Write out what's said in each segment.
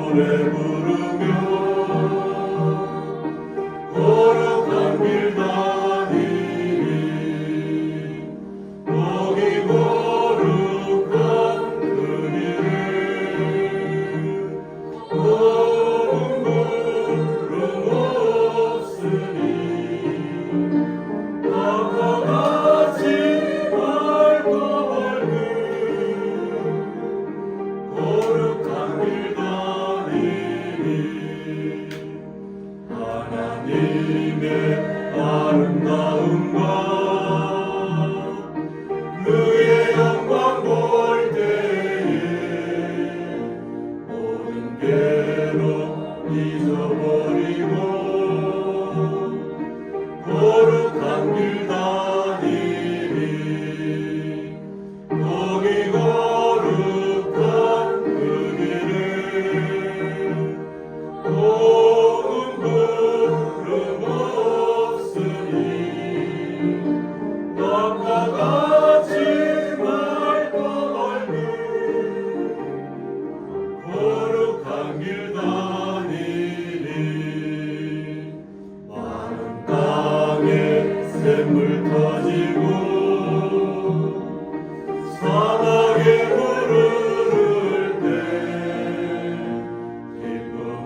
노래 부르며 거룩한 길 다니리. 거기 거룩한 그 길을 고운 구름 없으니 깜깜하지 말고 밝은 거룩한 길 다니리. 하나님의 아름다움과 그의 영광 볼 때에 모든 괴로움 잊어버리고 거룩한 길 다니리. 거기 거룩한 그 길을 고운 구름 없으니 깜깜하지 말고 밝은 거룩한 길 다니리. 마른 땅에 샘물 터지고 사막에 물을 흐를 때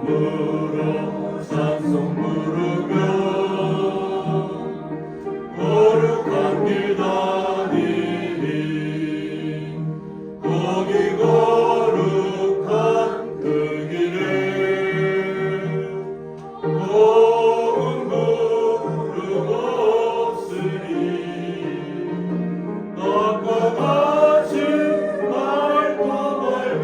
기쁨으로 찬송 부르며 거룩한 길 다니리. 거기 거룩한 그 길을 고운 구름 없으니 깜깜하지 말고 밝은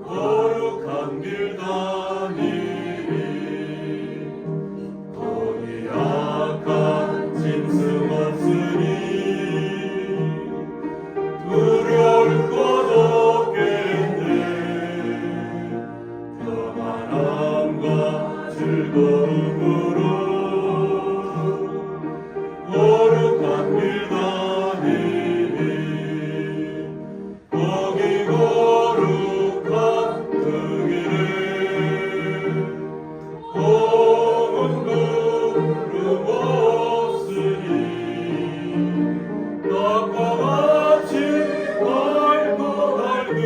거룩한 길 다니리. 거기 악한 짐승 없으니 두려울 것 없겠네. 평안함과 즐거움으로 거룩한 길 다니리. 거기 거룩한 그 길을 고운 구름 없으니 깜깜하지 말고 밝은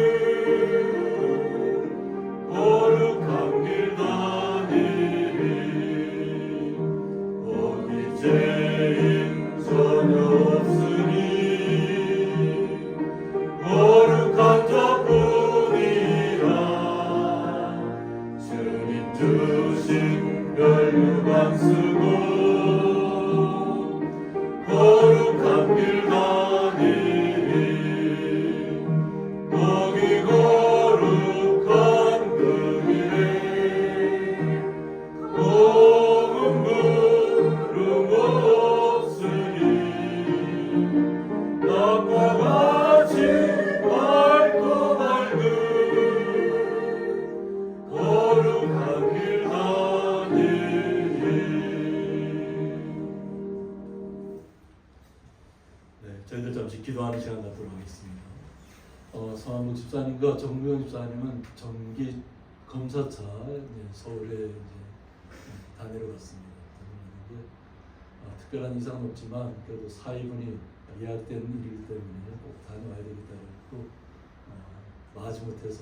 거룩한 길 다니리. 거기 죄인 전혀 없으니 거룩한 자뿐이라. 주님 주신 멸류관 쓰고 거룩한 길 다니리. 거기 거룩한 그 길에 고운 구름 없으니 깜깜하지 말고 밝은 거룩한 길 다니리. 네, 저희들 잠시 기도하는 시간 갖도록 하겠습니다. 서한국 집사님과 정무영 집사님은 정기 검사차 서울에 이제 다니러 갔습니다. 특별한 이상은 없지만 그래도 사위분이 예약된 일이기 때문에 꼭 다녀와야 되겠다 했고 마지못해서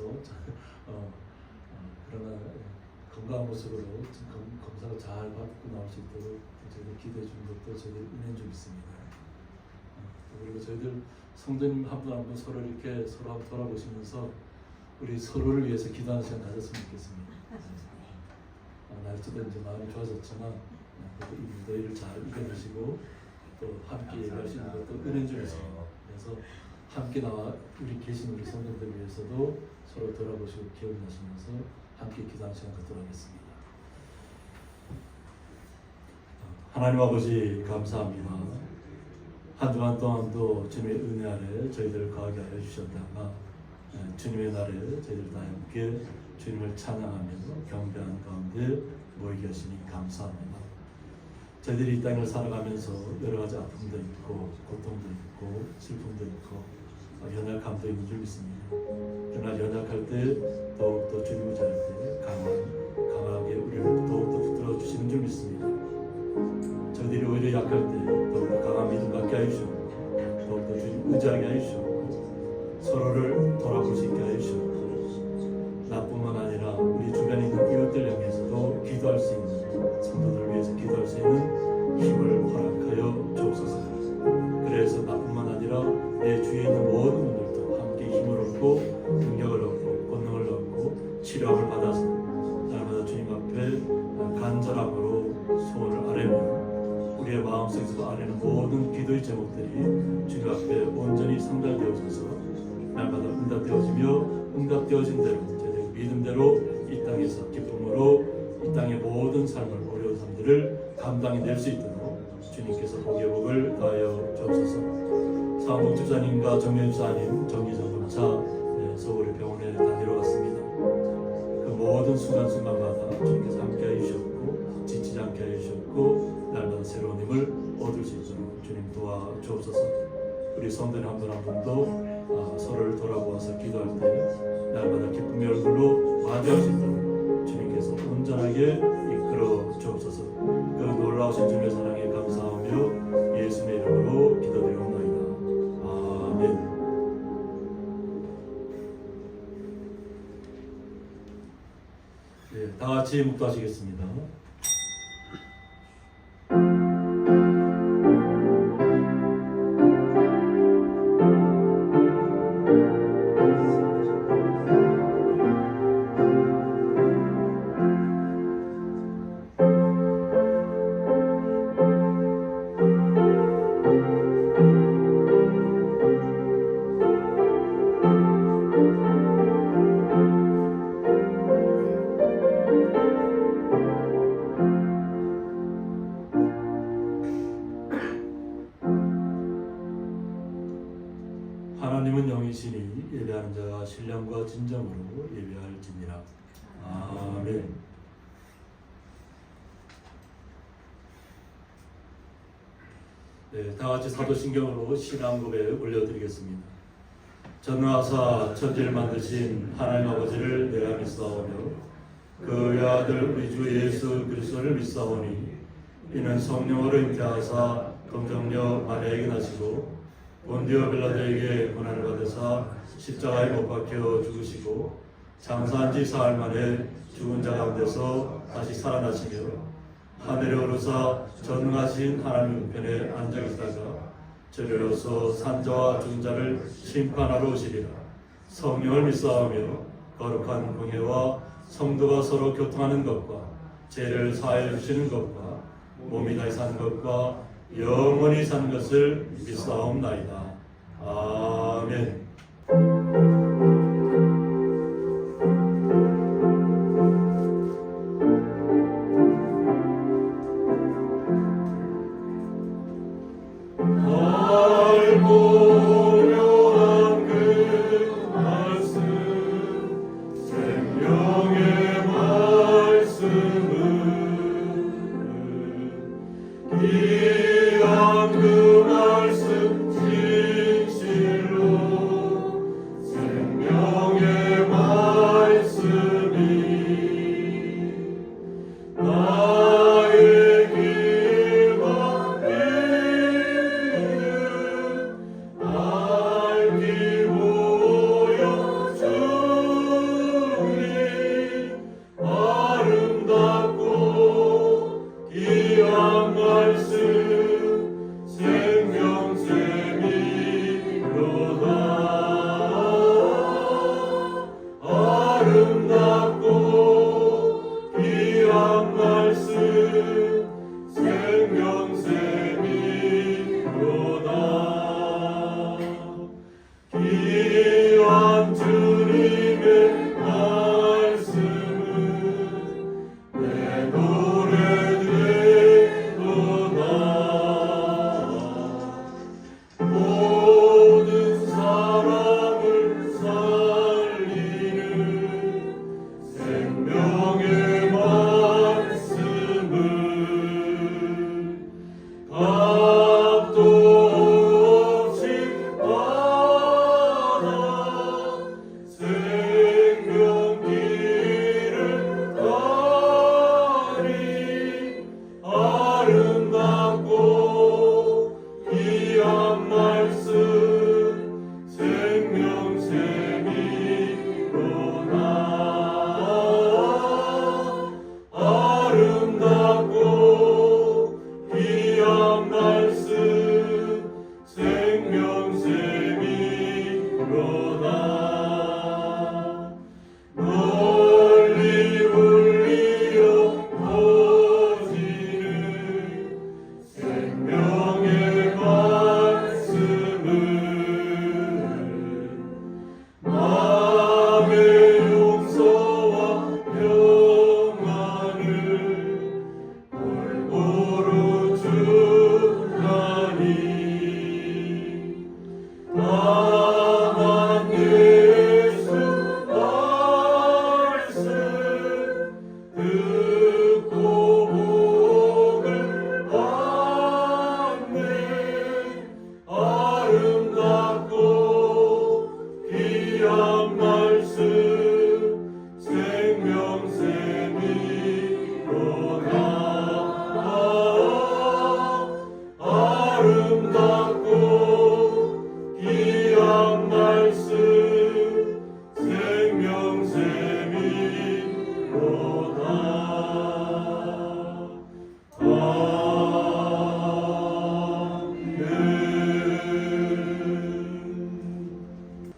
그러나 건강한 모습으로 검사를 잘 받고 나올 수 있도록 저희들 기도해 주는 것도 저희들 은혜 좀 있습니다. 그리고 저희들 성도님 한 분 한 분 서로 이렇게 서로 한번 돌아보시면서 우리 서로를 위해서 기도하는 시간 가졌으면 좋겠습니다. 날짜도 이제 마음이 좋아졌지만 그래도 이 무더위를 잘 이겨내시고 또 함께 일할 수 있는 것도 은혜 좀 있습니다. 그래서 함께 나와 우리 계신 우리 성도들 위해서도 서로 돌아보시고 기억나시면서 함께 기도하는 시간 갖도록 하겠습니다. 하나님 아버지 감사합니다. 한 주간 동안도 주님의 은혜 아래 저희들을 거하게 하여 주셨다가 주님의 날에 저희들 다 함께 주님을 찬양하며 경배하는 가운데 모이게 하시니 감사합니다. 저희들이 이 땅을 살아가면서 여러 가지 아픔도 있고 고통도 있고 슬픔도 있고 연약함도 있는 줄 믿습니다. 그러나 연약할 때 더욱더 주님 의지할 때 강하게 우리를 더욱더 붙들어 주시는 줄 믿습니다. 저희들이 오히려 약할 때 더욱더 강한 믿음 갖게 하시고 더욱더 주님 의지하게 하시고 서로를 돌아볼 수 있게 하시고 나뿐만 아니라 우리 주변에 있는 이웃들 향해서도 기도할 수 있는 성도들을 위해서 기도할 수 있는 힘을 허락하여 주옵소서. 그래서 나뿐만 아니라 내 주위에 있는 모든 분들도 함께 힘을 얻고 능력을 얻고 권능을 얻고 치료함을 받아서 날마다 주님 앞에 간절함으로 소원을 아뢰며 우리의 마음속에서도 아뢰는 모든 기도의 제목들이 주님 앞에 온전히 상달되어져서 날마다 응답되어지며 응답되어진 대로 제대로 믿음대로 이 땅에서 기쁨으로 이 땅의 모든 삶을 어려운 삶들을 감당해낼 수 있도록 주님께서 복의 복을 더하여 주옵소서. 사무국 집사님과 정면 집사님 정기점검차 서울의 병원에 다니러 갔습니다. 그 모든 순간순간마다 주님께서 함께 해주셨고 지치지 않게 해주셨고 날마다 새로운 힘을 얻을 수 있도록 주님 도와주옵소서. 우리 성도님 한 분 한 분도 서로를 돌아보아서 기도할 때 날마다 기쁨의 얼굴로 맞이할 수 있도록 주님께서 온전하게 이끌어 주옵소서. 그 놀라우신 주님의 사랑에 감사하며 예수님의 이름으로 기도드리옵나이다. 아멘. 네, 다 같이 묵도하시겠습니다. 하나님은 영이시니 예배하는 자가 신령과 진정으로 예배할지니라. 아멘. 네, 다 같이 사도신경으로 신앙 고백 올려드리겠습니다. 전능하사 천지를 만드신 하나님 아버지를 내가 믿사오며 그 아들 우리 주 예수 그리스도를 믿사오니 이는 성령으로 잉태하사 동정녀 마리아에게 나시고 본디오 빌라도에게 고난을 받으사 십자가에 못 박혀 죽으시고 장사한 지 사흘 만에 죽은 자 가운데서 다시 살아나시며 하늘에 오르사 전능하신 하나님 우편에 앉아 계시다가 저리로서 산자와 죽은 자를 심판하러 오시리라. 성령을 믿사오며 거룩한 공예와 성도가 서로 교통하는 것과 죄를 사하여 주시는 것과 몸이 다시 사는 것과 영원히 사는 것을 믿사옵나이다. 아멘. 그 말씀 진실로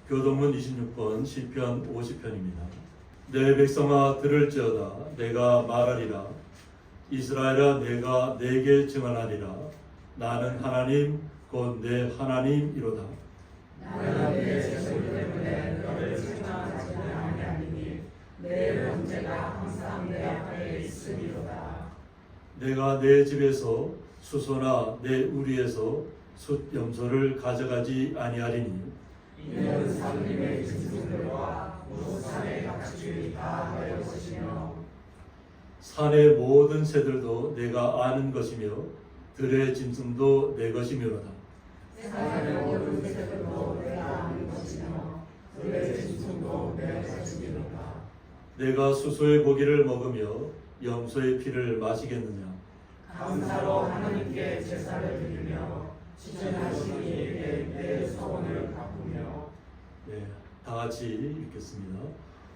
교동문 26번 시편 50편입니다. 내 백성아 들을지어다 내가 말하리라. 이스라엘아 내가 내게 증언하리라. 나는 하나님 곧 내 하나님이로다. 나는 내 죄성 때문에 너를 책망하지 아니하리니 내 범죄가 항상 내 앞에 있으리로다. 내가 내 집에서 수소나 내 우리에서 숫 염소를 가져가지 아니하리니 이는 상님의 짐승들과 모산의 각주이 다 하여 것이며 산의 모든 새들도 내가 아는 것이며 들의 짐승도 내 것이며로다. 산의 모든 새들도 내가 아는 것이며 들의 짐승도 내 것이니로다. 내가 수소의 고기를 먹으며 염소의 피를 마시겠느냐. 감사로 하나님께 제사를 드리며 지존하신 이에게 내 소원을 갚으며. 네, 다 같이 읽겠습니다.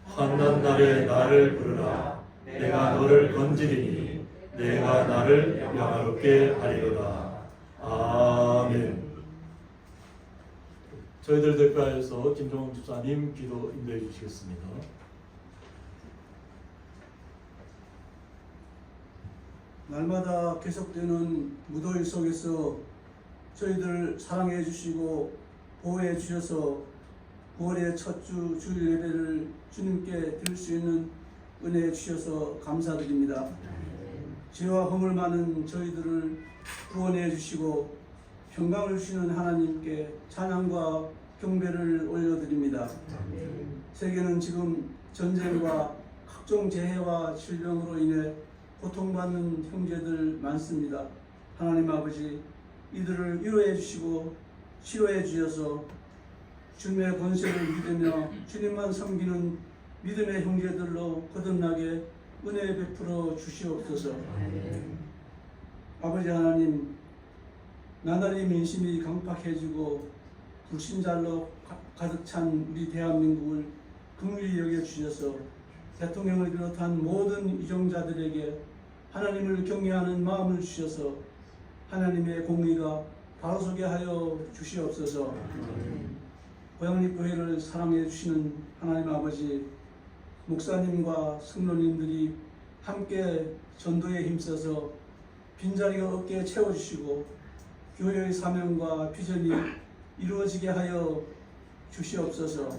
환난 날에 나를 부르라. 내가 너를 건지리니 내가 나를 영화롭게 하리로다. 아멘. 저희들 대표하여서 김종훈 집사님 기도 인도해 주시겠습니다. 날마다 계속되는 무더위 속에서 저희들 사랑해 주시고 보호해 주셔서 9월의 첫 주 주일 예배를 주님께 드릴 수 있는 은혜 주셔서 감사드립니다. 죄와 허물 많은 저희들을 구원해 주시고 평강을 주시는 하나님께 찬양과 경배를 올려드립니다. 세계는 지금 전쟁과 각종 재해와 질병으로 인해 고통받는 형제들 많습니다. 하나님 아버지 이들을 위로해 주시고 치료해 주셔서 주님의 권세를 믿으며 주님만 섬기는 믿음의 형제들로 거듭나게 은혜 베풀어 주시옵소서. 아버지 하나님 나날이 민심이 강팍해지고 불신자로 가득 찬 우리 대한민국을 긍휼히 여겨주셔서 대통령을 비롯한 모든 이종자들에게 하나님을 경외하는 마음을 주셔서 하나님의 공의가 바로서게 하여 주시옵소서. 고양리교회를 사랑해 주시는 하나님 아버지 목사님과 성도님들이 함께 전도에 힘써서 빈자리가 없게 채워주시고 교회의 사명과 비전이 이루어지게 하여 주시옵소서.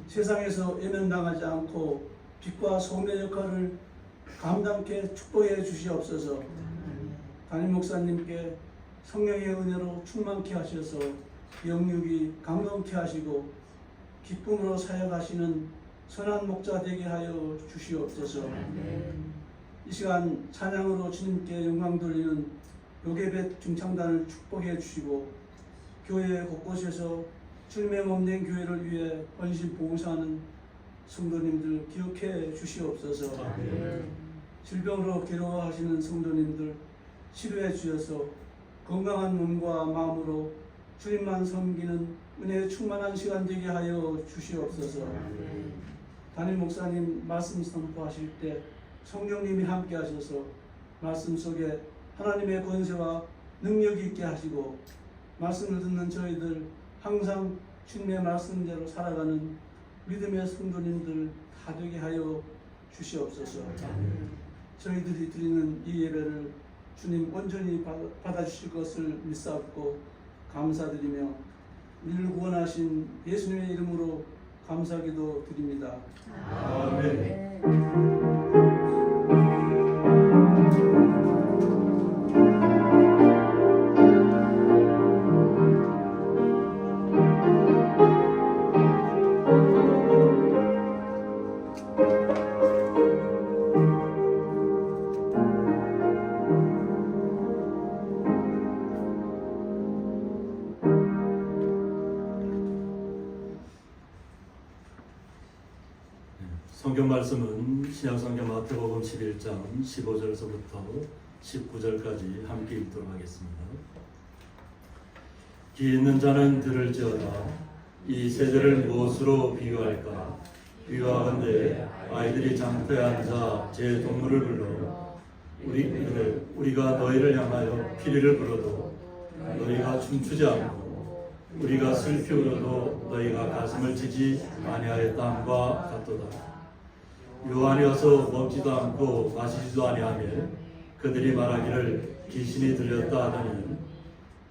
세상에서 외면당하지 않고 빛과 소금의 역할을 감당케 축복해 주시옵소서. 담임 목사님께 성령의 은혜로 충만케 하셔서 영육이 강건케 하시고 기쁨으로 사역하시는 선한 목자 되게 하여 주시옵소서. 이 시간 찬양으로 주님께 영광 돌리는 요괴벳 중창단을 축복해 주시고 교회 곳곳에서 주님의 몸된 교회를 위해 헌신 봉사하는 성도님들 기억해 주시옵소서. 질병으로 괴로워하시는 성도님들 치료해 주셔서 건강한 몸과 마음으로 주님만 섬기는 은혜에 충만한 시간 되게 하여 주시옵소서. 담임 목사님 말씀 선포하실 때 성령님이 함께 하셔서 말씀 속에 하나님의 권세와 능력이 있게 하시고 말씀을 듣는 저희들 항상 주님의 말씀대로 살아가는 믿음의 성도님들 다 되게 하여 주시옵소서. 저희들이 드리는 이 예배를 주님 온전히 받아주실 것을 믿사옵고 감사드리며 우리를 구원하신 예수님의 이름으로 감사기도 드립니다. 아멘. 성경 말씀은 신약성경 마태복음 11장 15절서부터 19절까지 함께 읽도록 하겠습니다. 귀 있는 자는 들을지어다. 이 세대를 무엇으로 비교할까? 위와건대 아이들이 장터에 앉아 제 동물을 불러 우리가 너희를 향하여 피리를 불어도 너희가 춤추지 않고 우리가 슬피 울어도 너희가 가슴을 치지 아니하였다함과 같도다. 요한이 와서 먹지도 않고 마시지도 아니하며 그들이 말하기를 귀신이 들렸다 하더니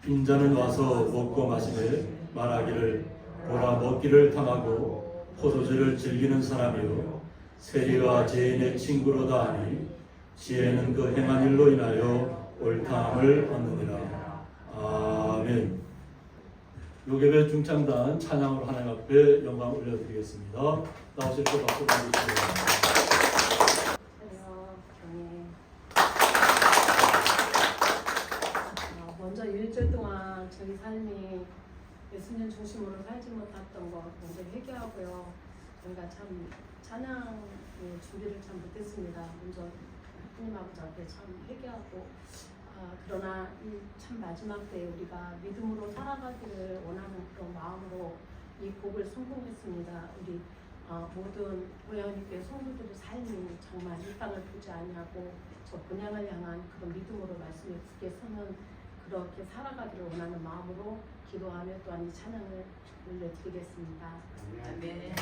인자는 와서 먹고 마시며 말하기를 보라 먹기를 탐하고 포도주를 즐기는 사람이요 세리와 죄인의 친구로다 하니 지혜는 그 행한 일로 인하여 옳다함을 얻느니라. 아멘. 요괴배 중창단 찬양으로 하나님 앞에 영광 올려드리겠습니다. 나오실 때 박수 보내주시기 먼저 일주일 동안 저희 삶이 예수님 중심으로 살지 못했던 것 먼저 회개하고요. 저희가 참 찬양 준비를 참 못했습니다. 먼저 하나님 아버지 앞에 참 회개하고 그러나 이 참 마지막 때에 우리가 믿음으로 살아가기를 원하는 그런 마음으로 이 곡을 성공했습니다. 우리 모든 고양이교회 성도들의 삶이 정말 이 땅을 보지 아니하고 저 본향을 향한 그런 믿음으로 말씀에 굳게 서는 그렇게 살아가기를 원하는 마음으로 기도하며 또한 이 찬양을 올려드리겠습니다. 아멘.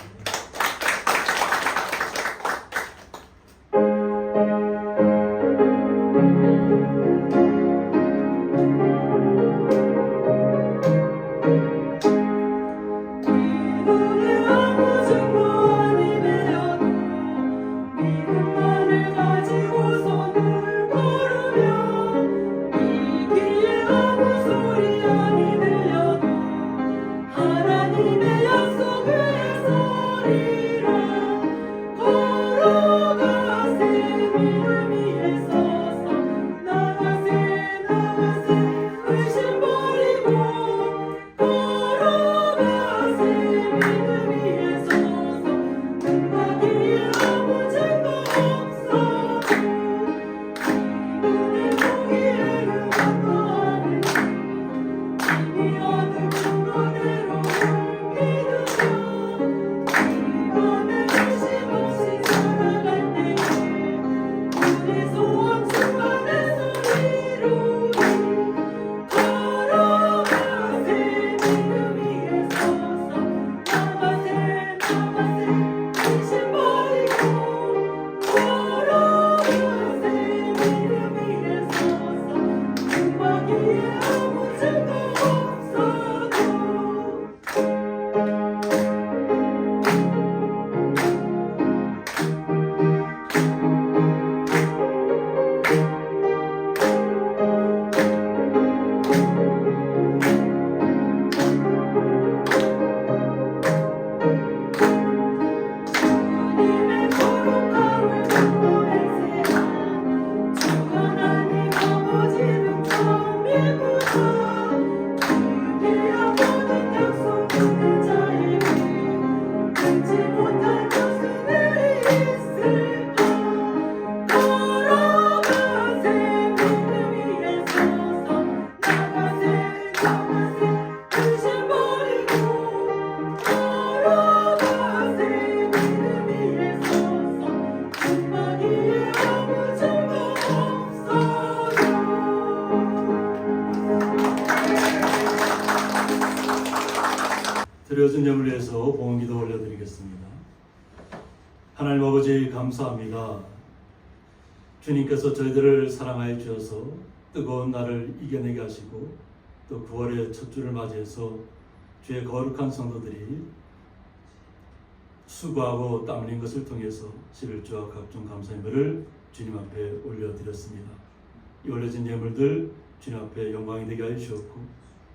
드려진 예물 위해서 봉헌기도 올려드리겠습니다. 하나님 아버지 감사합니다. 주님께서 저희들을 사랑하여 주셔서 뜨거운 날을 이겨내게 하시고 또 9월의 첫 주를 맞이해서 주의 거룩한 성도들이 수고하고 땀 흘린 것을 통해서 11조와 각종 감사 예물을 주님 앞에 올려드렸습니다. 이 올려진 예물들 주님 앞에 영광이 되게 하여 주셨고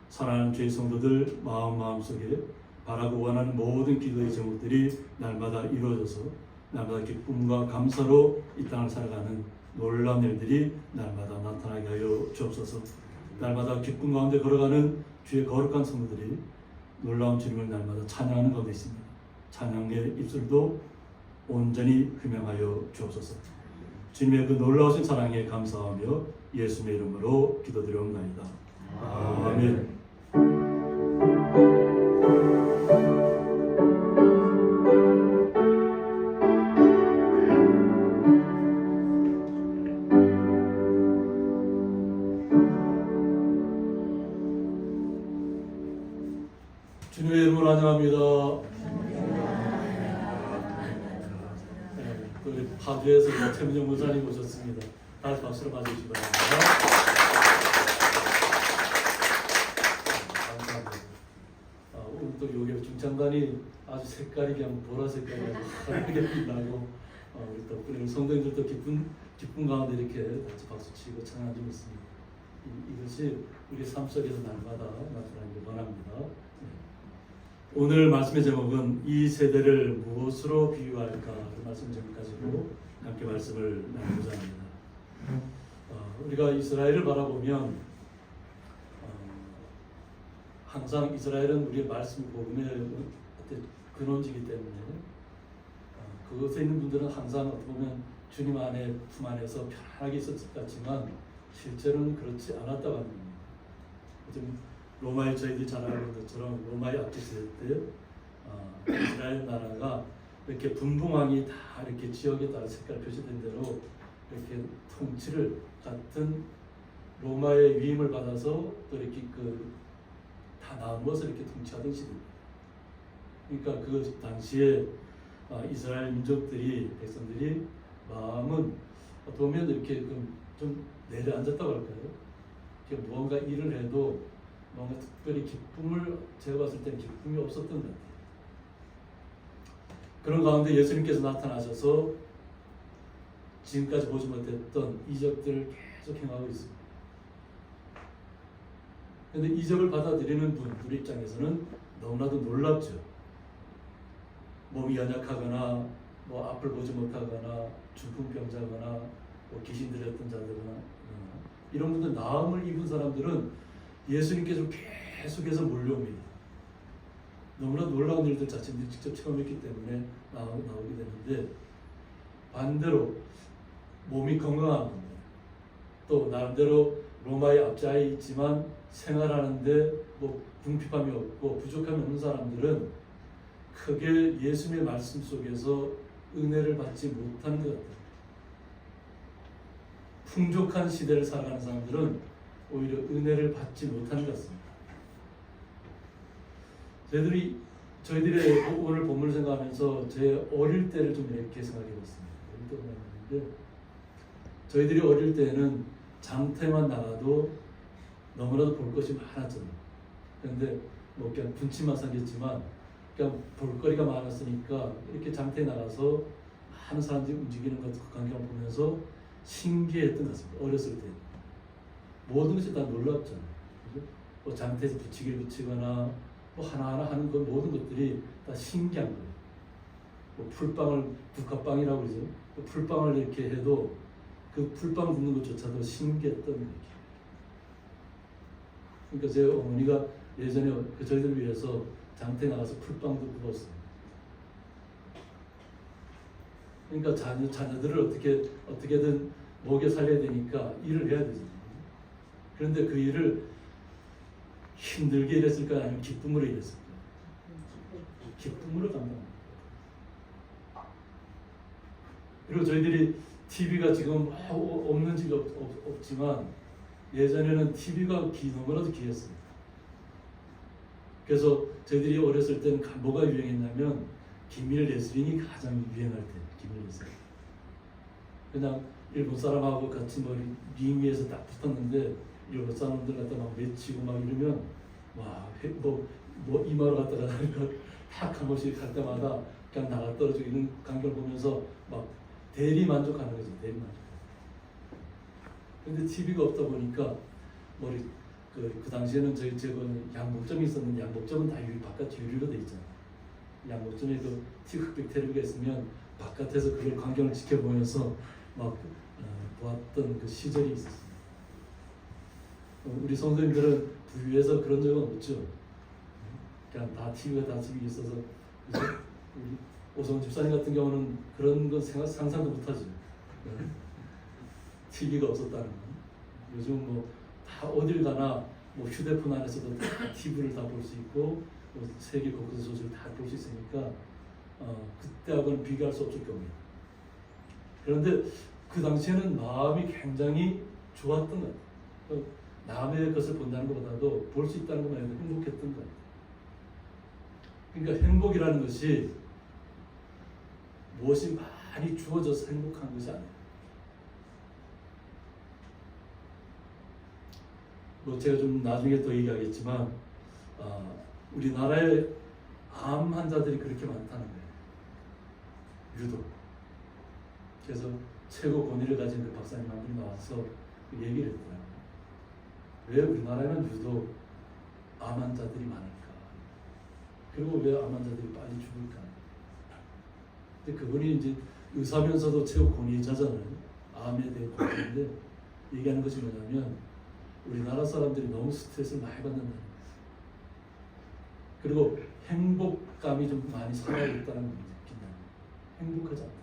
사랑하는 주의 성도들 마음속에 바라고 원하는 모든 기도의 제목들이 날마다 이루어져서 날마다 기쁨과 감사로 이 땅을 살아가는 놀라운 일들이 날마다 나타나게 하여 주옵소서. 날마다 기쁨 가운데 걸어가는 주의 거룩한 성도들이 놀라운 주님을 날마다 찬양하는 가운데 있습니다. 찬양의 입술도 온전히 흠양하여 주옵소서. 주님의 그 놀라우신 사랑에 감사하며 예수님의 이름으로 기도드리옵나이다. 아멘. 찬양합니다. 네, 또 우리 파주에서 최민영 목사님 오셨습니다. 다시 박수로 맞으시기 바랍니다. 감사합니다. 오늘 또 요괴 중창단이 아주 색깔이 그냥 보라 색깔이 아주 환하게 빛나고 우리 덕분에 성도님들도 기쁨 가운데 이렇게 같이 박수 치고 찬양하고 있습니다. 이것이 우리 삶 속에서 날마다 나타나길 원합니다. 오늘 말씀의 제목은 이 세대를 무엇으로 비유할까 그 말씀 제목 가지고 함께 말씀을 나누고자 합니다. 우리가 이스라엘을 바라보면 항상 이스라엘은 우리의 말씀 복음의 근원지이기 때문에 그것에 있는 분들은 항상 어떻게 보면 주님 안에 품 안에서 편하게 있었을 것 같지만 실제로는 그렇지 않았다고 합니다. 지금 로마의 저희들이 잘 알고 있는 것처럼 로마의 압제 시대 때 이스라엘 나라가 이렇게 분봉왕이 다 이렇게 지역에 따라 색깔 표시된 대로 이렇게 통치를 같은 로마의 위임을 받아서 또 이렇게 다 나누어서 이렇게 통치하던 시대입니다. 그러니까 그 당시에 이스라엘 민족들이 백성들이 마음은 보면 이렇게 좀 내려앉았다고 할까요? 이렇게 무언가 일을 해도 뭔가 특별히 기쁨을 제가 봤을 때는 기쁨이 없었던 것 같아요. 그런 가운데 예수님께서 나타나셔서 지금까지 보지 못했던 이적들을 계속 행하고 있습니다. 그런데 이적을 받아들이는 분들 입장에서는 너무나도 놀랍죠. 몸이 연약하거나 뭐 앞을 보지 못하거나 중풍병자거나 뭐 귀신 들렸던 자들거나 이런 분들 나음을 입은 사람들은 예수님께서 계속해서 몰려옵니다. 너무나 놀라운 일들 자신들이 직접 체험했기 때문에 나오게 되는데 반대로 몸이 건강한 분들 또 나름대로 로마의 압제하에 있지만 생활하는데 뭐 궁핍함이 없고 부족함이 없는 사람들은 크게 예수님의 말씀 속에서 은혜를 받지 못하는 것 같아요. 풍족한 시대를 살아가는 사람들은 오히려 은혜를 받지 못하는 것 같습니다. 저희들의 오늘 본문을 생각하면서 제 어릴 때를 좀 이렇게 생각해 봤습니다. 어릴 때 생각했는데 저희들이 어릴 때는 장터에만 나가도 너무나도 볼 것이 많았잖아요. 그런데 뭐 그냥 분침만 사겠지만 그냥 볼거리가 많았으니까 이렇게 장터에 나가서 많은 사람들이 움직이는 것 그 광경을 보면서 신기했던 것 같습니다. 어렸을 때 모든 것이 다 놀랍잖아요. 그죠? 뭐 장터에서 붙이기를 붙이거나 뭐 하나하나 하는 그 모든 것들이 다 신기한 거예요. 뭐 풀빵을 국화빵이라고 그러죠. 그 풀빵을 이렇게 해도 그 풀빵 굽는 것조차도 신기했던 얘기예요. 그러니까 제 어머니가 예전에 저희들을 위해서 장터에 나가서 풀빵도 굽었어요. 그러니까 자녀들을 어떻게든 먹여 살려야 되니까 일을 해야 되잖아요. 그런데 그 일을 힘들게 일했을까요? 아니면 기쁨으로 일했을까요? 기쁨으로 감당합니다. 그리고 저희들이 TV가 지금 없는 집이 없지만 예전에는 TV가 너무나도 귀했어요. 그래서 저희들이 어렸을 때는 뭐가 유행했냐면 김일 레슬링이 가장 유행할 때 김일 레슬링. 그냥 일본 사람하고 같이 링 위에서 딱 붙었는데 일본 사람들 갖다 막 외치고 막 이러면 뭐 이마로 갔다가 탁 한 번씩 갈 때마다 그냥 나가 떨어지고 이런 광경을 보면서 막 대리 만족하는 거죠. 대리 만족. 근데 TV가 없다 보니까 그 당시에는 제가 양복점이 있었는데 양복점은 다 바깥 유리로 돼 있잖아요. 양복점에 그 흑백 텔레비가 있으면 바깥에서 그걸 광경을 지켜보면서 막 보았던 그 시절이 있었습니다. 우리 성도님들은 부유해서 그런 적은 없죠. 그냥 다 TV가 다 집에 있어서 그죠? 우리 오성 집사님 같은 경우는 그런 건 상상도 못하죠. TV가 없었다는 건. 요즘 뭐 다 어딜 가나 뭐 휴대폰 안에서도 다 TV를 다 볼 수 있고 뭐 세계 곳곳의 소식을 다 볼 수 있으니까 그때하고는 비교할 수 없을 겁니다. 그런데 그 당시에는 마음이 굉장히 좋았던 것 같아요. 남의 것을 본다는 것보다도 볼 수 있다는 것만 해도 행복했던 것 같아요. 그러니까 행복이라는 것이 무엇이 많이 주어져서 행복한 것이 아니에요. 뭐 제가 좀 나중에 또 얘기하겠지만 우리나라에 암 환자들이 그렇게 많다는 거예요. 유독. 그래서 최고 권위를 가진 그 박사님 한 분이 나와서 그 얘기를 했더라고요. 왜 우리나라에는 유독 암 환자들이 많을까? 그리고 왜 암 환자들이 빨리 죽을까? 근데 그분이 이제 의사면서도 최고 권위자잖아요. 암에 대해 권위인데 얘기하는 것이 뭐냐면 우리나라 사람들이 너무 스트레스를 많이 받는다는 거예요. 그리고 행복감이 좀 많이 사라졌다는 걸 느낀다. 행복하지 않다.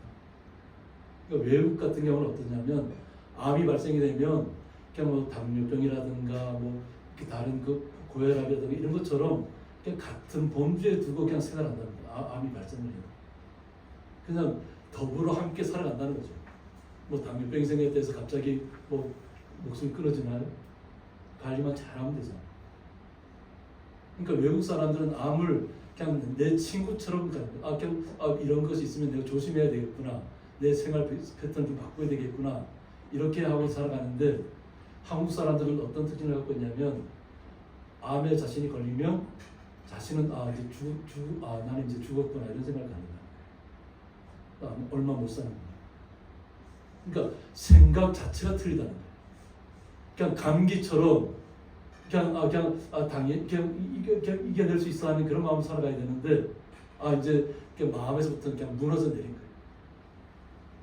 그러니까 외국 같은 경우는 어떠냐면 암이 발생이 되면 그냥 뭐 당뇨병이라든가 뭐 다른 그 고혈압이라든가 이런 것처럼 그냥 같은 범주에 두고 그냥 생활한다는 거예요. 암이 발생을 해요. 그냥 더불어 함께 살아간다는 거죠. 뭐 당뇨병이 생겼다 해서 갑자기 뭐 목숨이 끊어지나요? 관리만 잘하면 되잖아요. 그러니까 외국 사람들은 암을 그냥 내 친구처럼 그냥 이런 것이 있으면 내가 조심해야 되겠구나. 내 생활 패턴 좀 바꿔야 되겠구나. 이렇게 하고 살아가는데 한국 사람들은 어떤 특징을 갖고 있냐면 암에 자신이 걸리면 자신은 이제 나는 이제 죽었구나 이런 생각을 하는 거야. 얼마 못 사는 거야. 그러니까 생각 자체가 틀리다는 거야. 그냥 감기처럼 당연히 이겨낼 수 있어 하는 그런 마음으로 살아가야 되는데 이제 마음에서부터 그냥 무너져 내린 거예요.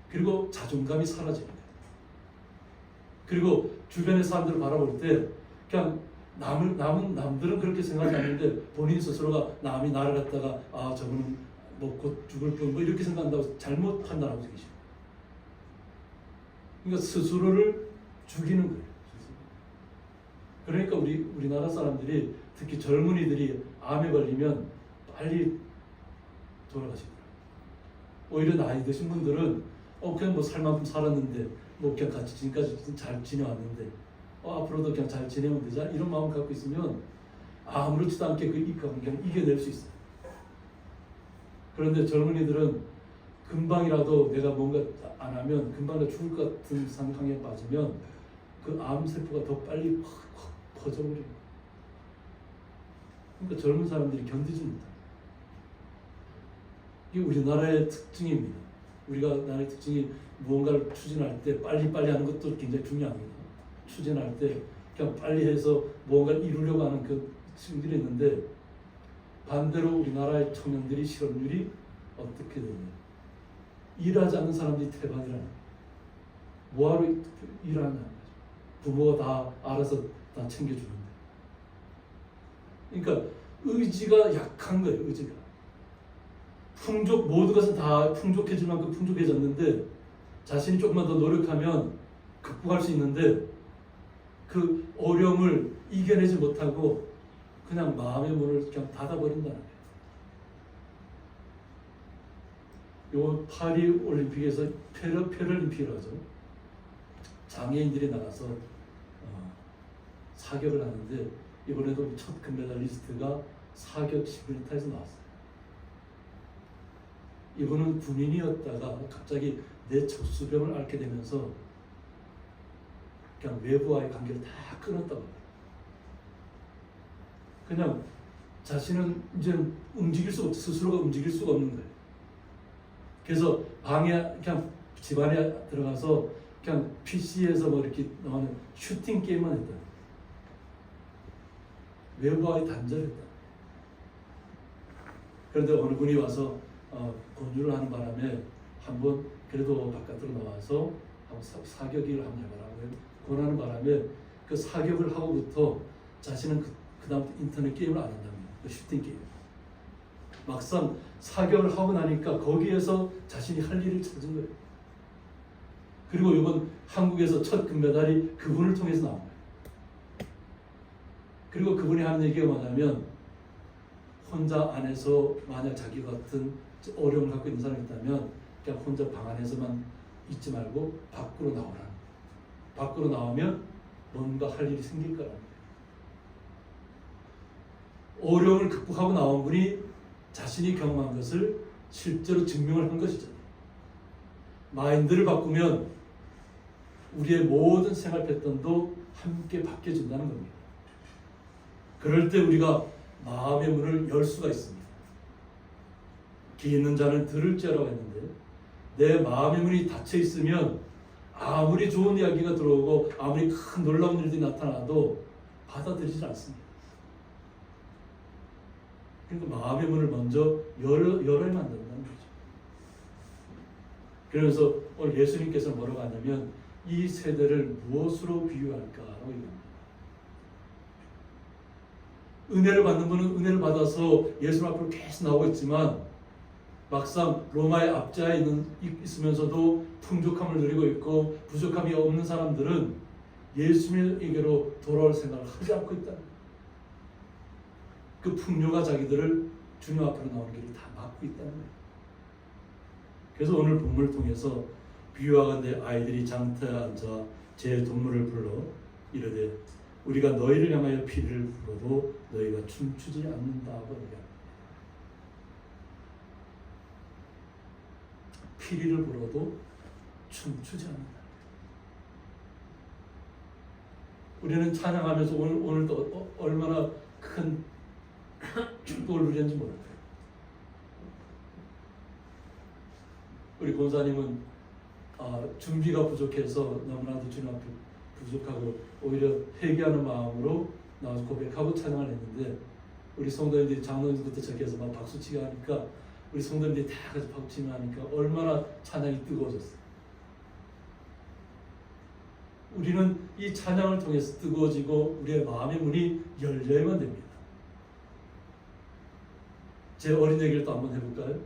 그리고 자존감이 사라지는 거예요. 그리고 주변의 사람들을 바라볼 때 그냥 남들은 그렇게 생각하지 않는데 본인 스스로가 남이 나를 갖다가 저분은 뭐 곧 죽을 뿐 뭐 이렇게 생각한다고 잘못 판단하고 계시고 그러니까 스스로를 죽이는 거예요. 그러니까 우리나라 사람들이 특히 젊은이들이 암에 걸리면 빨리 돌아가시더라고요. 오히려 나이 드신 분들은 그냥 뭐 살만큼 살았는데 뭐 그냥 같이 지금까지 잘 지내왔는데 앞으로도 그냥 잘 지내면 되자 이런 마음 갖고 있으면 아무렇지도 않게 그냥 이겨낼 수 있어요. 그런데 젊은이들은 금방이라도 내가 뭔가 안 하면 금방이라도 죽을 것 같은 상황에 빠지면 그 암 세포가 더 빨리 퍼져버려요. 그러니까 젊은 사람들이 견디지 못해요. 이게 우리나라의 특징입니다. 우리가 나라의 특징이 무언가를 추진할 때 빨리빨리 하는 것도 굉장히 중요합니다. 추진할 때 그냥 빨리 해서 무언가를 이루려고 하는 그 친구들이 있는데 반대로 우리나라의 청년들이 실업률이 어떻게 되냐. 일하지 않는 사람들이 대박이라는 거예요. 뭐하러 일하냐는 거죠. 부모가 다 알아서 다 챙겨주는데. 그러니까 의지가 약한 거예요. 의지가. 모든 것은 다 풍족해질 만큼 풍족해졌는데 자신이 조금만 더 노력하면 극복할 수 있는데 그 어려움을 이겨내지 못하고 그냥 마음의 문을 그냥 닫아버린다는 거예요. 요 파리 올림픽에서 패럴림픽이라고 하죠. 장애인들이 나가서 사격을 하는데 이번에도 첫 금메달리스트가 사격 11m에서 나왔어요. 이분은 군인이었다가 갑자기 내 척수병을 앓게 되면서 그냥 외부와의 관계를 다 끊었다고 해요. 그냥 자신은 이제 스스로가 움직일 수가 없는 거예요. 그래서 그냥 집안에 들어가서 그냥 PC에서 뭐 이렇게 나오는 슈팅 게임만 했다. 외부와의 단절했다. 그런데 어느 분이 와서 권유를 하는 바람에 한번 그래도 바깥으로 나와서 사격을 한번 해보라고 권하는 바람에 그 사격을 하고부터 자신은 그 다음부터 인터넷 게임을 안 한답니다. 그 슈팅 게임. 막상 사격을 하고 나니까 거기에서 자신이 할 일을 찾은 거예요. 그리고 이번 한국에서 첫 금메달이 그분을 통해서 나온 거예요. 그리고 그분이 하는 얘기가 뭐냐면 혼자 안에서 만약 자기 같은 어려움을 갖고 있는 사람이 있다면 그냥 혼자 방 안에서만 있지 말고 밖으로 나오라. 밖으로 나오면 뭔가 할 일이 생길 거라는 거예요. 어려움을 극복하고 나온 분이 자신이 경험한 것을 실제로 증명을 한 것이잖아요. 마인드를 바꾸면 우리의 모든 생활 패턴도 함께 바뀌어진다는 겁니다. 그럴 때 우리가 마음의 문을 열 수가 있습니다. 귀 있는 자는 들을지어라고 했는데 내 마음의 문이 닫혀 있으면 아무리 좋은 이야기가 들어오고 아무리 큰 놀라운 일들이 나타나도 받아들이지 않습니다. 그러니까 마음의 문을 먼저 열어야 한다는 거죠. 그래서 오늘 예수님께서 뭐라고 하냐면 이 세대를 무엇으로 비유할까라고 얘기합니다. 은혜를 받는 분은 은혜를 받아서 예수 앞으로 계속 나오고 있지만 막상 로마의 압제하에 있으면서도 풍족함을 누리고 있고 부족함이 없는 사람들은 예수님에게로 돌아올 생각을 하지 않고 있다. 그 풍요가 자기들을 주님 앞으로 나오는 길을 다 막고 있다는 거예요. 그래서 오늘 본문을 통해서 비유하건대 아이들이 장터에 앉아 제 동물을 불러 이르되 우리가 너희를 향하여 피리를 불어도 너희가 춤추지 않는다고 얘기합니다. 피리를 불어도 춤추지 않는다. 우리는 찬양하면서 오늘도 얼마나 큰 축복을 누렸는지 몰라요. 우리 권사님은 준비가 부족해서 너무나도 주님 앞에 부족하고 오히려 회개하는 마음으로 나와서 고백하고 찬양을 했는데 우리 성도님들이 장로님부터 저기서 막 박수치게 하니까 우리 성도님들이 다 같이 박수치면 하니까 얼마나 찬양이 뜨거워졌어요. 우리는 이 찬양을 통해서 뜨거워지고 우리의 마음의 문이 열려야만 됩니다. 제 어린 얘기를 또 한번 해볼까요?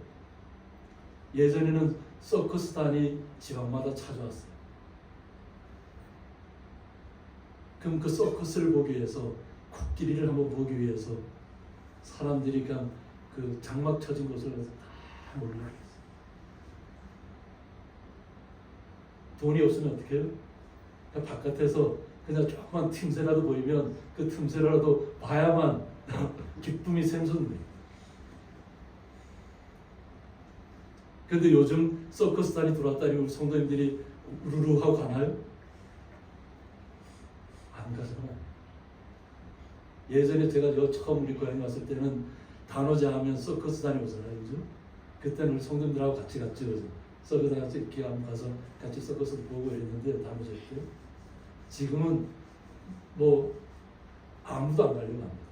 예전에는 서커스단이 지방마다 찾아왔어요. 그럼 그 서커스를 보기 위해서 코끼리를 한번 보기 위해서 사람들이 그냥 그 장막 쳐진 곳을 가서 다 몰려있어요. 돈이 없으면 어떻게 해요? 그냥 바깥에서 그냥 조그만 틈새라도 보이면 그 틈새라도 봐야만 기쁨이 샘솟는. 그런데 요즘 서커스단이 들어왔다니 우리 성도님들이 우르르 하고 가나요? 안 가잖아요. 예전에 제가 처음 우리 고향에 왔을 때는 단오제 하면 서커스단이 오잖아요. 그죠? 그때는 우리 성도님들하고 같이 갔죠. 서커스 같이 이렇게 한번 가서 같이 서커스도 보고 이랬는데 단오제 때. 지금은 뭐 아무도 안 가려고 합니다.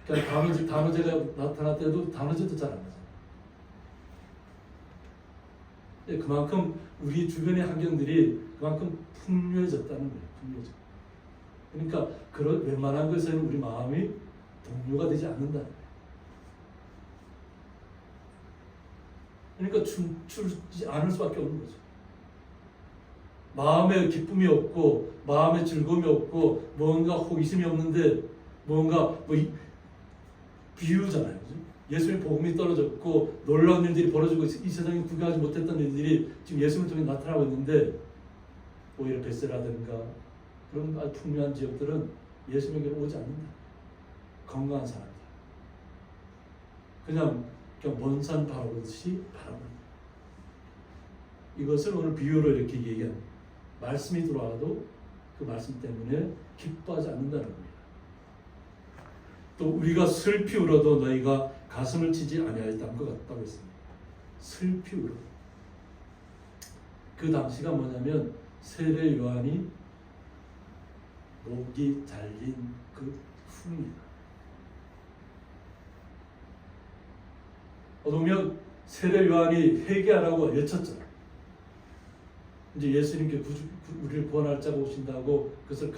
그러니까 단오제가 나타날 때도 단오제도 잘 안 가잖아요. 그만큼 우리 주변의 환경들이 그만큼 풍요해졌다는 거예요. 풍요해져. 그러니까 그런 웬만한 것에는 우리 마음이 동요가 되지 않는다. 그러니까 춤추지 않을 수밖에 없는 거죠. 마음에 기쁨이 없고 마음에 즐거움이 없고 뭔가 호기심이 없는데 뭔가 비유잖아요. 그죠? 예수님의 복음이 떨어졌고 놀라운 일들이 벌어지고 이 세상에 구경하지 못했던 일들이 지금 예수님을 통해 나타나고 있는데 오히려 벳세라든가 그런 아주 풍요한 지역들은 예수님에게로 오지 않는다. 건강한 사람들. 그냥 먼 산 바라보듯이 바라본다. 이것을 오늘 비유로 이렇게 얘기합니다. 말씀이 들어와도 그 말씀 때문에 기뻐하지 않는다는 겁니다. 또 우리가 슬피 울어도 너희가 가슴을 치지 아니하였다는 것 같다고 했습니다. 슬피 울어. 그 당시가 뭐냐면 세례 요한이 목이 잘린 그 후입니다. 어두면 세례 요한이 회개하라고 외쳤잖아요. 이제 예수님께 우리를 구원할 자가 오신다고 그것을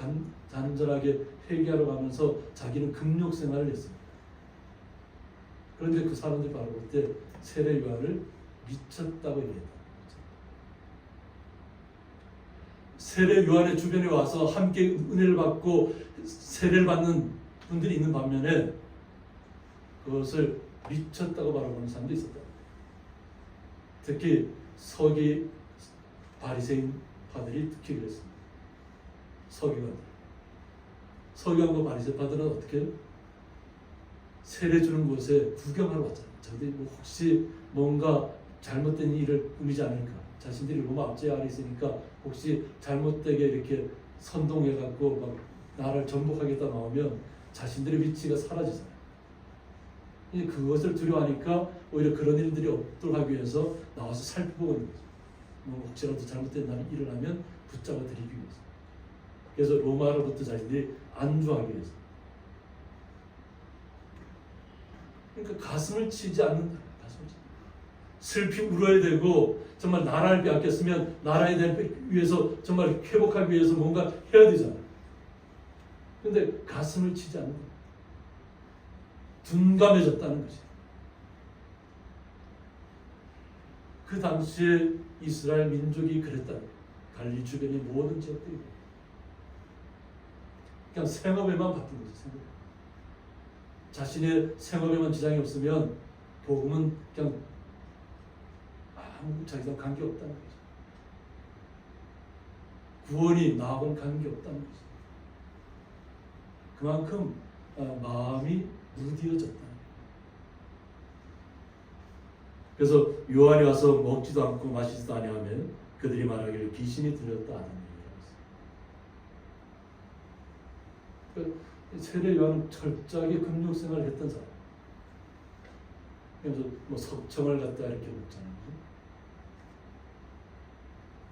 간절하게 회개하러 가면서 자기는 금욕 생활을 했습니다. 그런데 그 사람들이 바라볼 때 세례 요한을 미쳤다고 얘기했다. 세례 요한의 주변에 와서 함께 은혜를 받고 세례를 받는 분들이 있는 반면에 그것을 미쳤다고 바라보는 사람도 있었다. 특히 서기 바리새인파들이 특히 그랬습니다. 서기관과 바리새인파들은 어떻게 해요? 세례 주는 곳에 구경하러 왔잖아요. 저들이 뭐 혹시 뭔가 잘못된 일을 꾸미지 않을까, 자신들이 로마 압제 아래 있으니까 혹시 잘못되게 이렇게 선동해갖고 막 나라를 정복하겠다 나오면 자신들의 위치가 사라지잖아요. 그것을 두려워하니까 오히려 그런 일들이 없도록 하기 위해서 나와서 살펴보고 있는 거죠. 뭐 혹시라도 잘못된 일을 하면 붙잡아 들이기 위해서. 그래서 로마로부터 자신들이 안주하기 위해서. 그러니까 가슴을 치지 않는다. 가슴을 치지. 슬피 울어야 되고 정말 나라를 빼앗겼으면 나라에 위해서 정말 회복하기 위해서 뭔가 해야 되잖아요. 근데 가슴을 치지 않는다. 둔감해졌다는 거지. 그 당시에 이스라엘 민족이 그랬다는 거예요. 갈릴리 주변의 모든 지역들이 그냥 생업에만 바쁜 거지. 생업. 자신의 생업에만 지장이 없으면 복음은 그냥 아무 자기랑 관계 없다는 거죠. 구원이 나하고는 관계 없다는 거죠. 그만큼 마음이 무디어졌다는 거예요. 그래서 요한이 와서 먹지도 않고 마시지도 아니하면 그들이 말하기를 귀신이 들렸다 하는 얘기였어요. 세례 요한은 철저하게 금욕생활을 했던 사람. 그래서 뭐 석청을 갖다 이렇게 먹잖아요.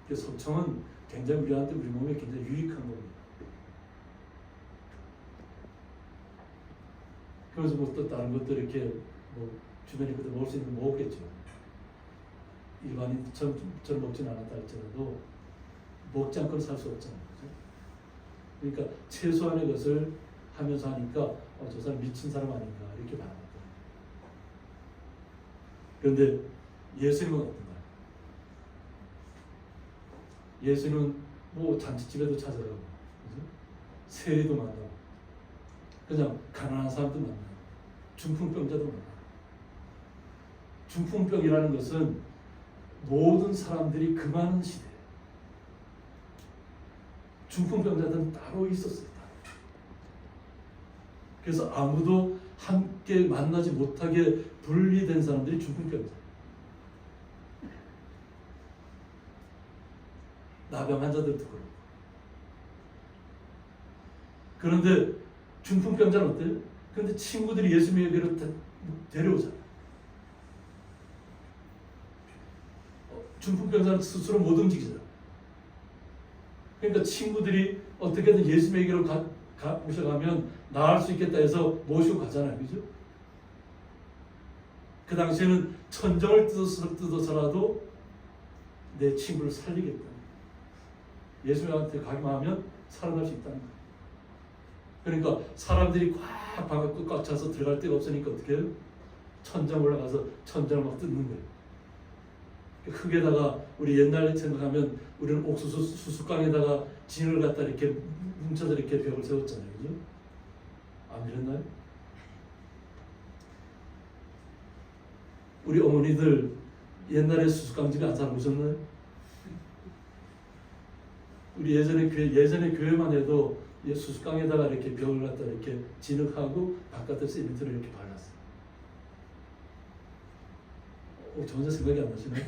그 석청은 굉장히 우리한테 우리 몸에 굉장히 유익한 겁니다. 그래서 뭐 또 다른 것들 이렇게 뭐 주변에 그때 먹을 수 있는 거 먹겠죠. 일반인처럼 먹지는 않았다 할지라도 먹지 않고는 살 수 없잖아요. 그렇죠? 그러니까 최소한의 것을 하면서 하니까 저 사람 미친 사람 아닌가 이렇게 말합니다. 그런데 예수님은 어떤가요? 예수님은 뭐 잔치집에도 찾아가고, 그죠? 세리도 만나고, 그냥 가난한 사람도 만나고, 중풍병자도 만나고. 중풍병이라는 것은 모든 사람들이 금하는 시대예요. 중풍병자들은 따로 있었어요. 그래서 아무도 함께 만나지 못하게 분리된 사람들이 중풍병자예요. 나병 환자들도 그렇고. 그런데 중풍병자는 어때요? 그런데 친구들이 예수님에게로 데려오잖아요. 중풍병자는 스스로 못 움직이잖아요. 그러니까 친구들이 어떻게든 예수님에게로 모셔가면 나을 수 있겠다 해서 모시고 가잖아요. 그죠? 그 당시에는 천정을 뜯어서라도 내 친구를 살리겠다. 예수님한테 가기만 하면 살아날 수 있다는 거예요. 그러니까 사람들이 꽉 차서 들어갈 데가 없으니까 어떻게 해요? 천장 올라가서 천장을 막 뜯는 거예요. 흙에다가 우리 옛날에 생각하면 우리는 옥수수 수수깡에다가 진을 갖다 이렇게 뭉쳐서 이렇게 벽을 세웠잖아요. 그죠? 안 그랬나요? 우리 어머니들 옛날에 수수깡집에 안 살아보셨나요? 우리 예전에 교회만 해도 수수깡에다가 이렇게 벽을 갖다 이렇게 진흙하고 바깥에 시멘트를 이렇게 발랐어요. 전혀 생각이 안 나시나요?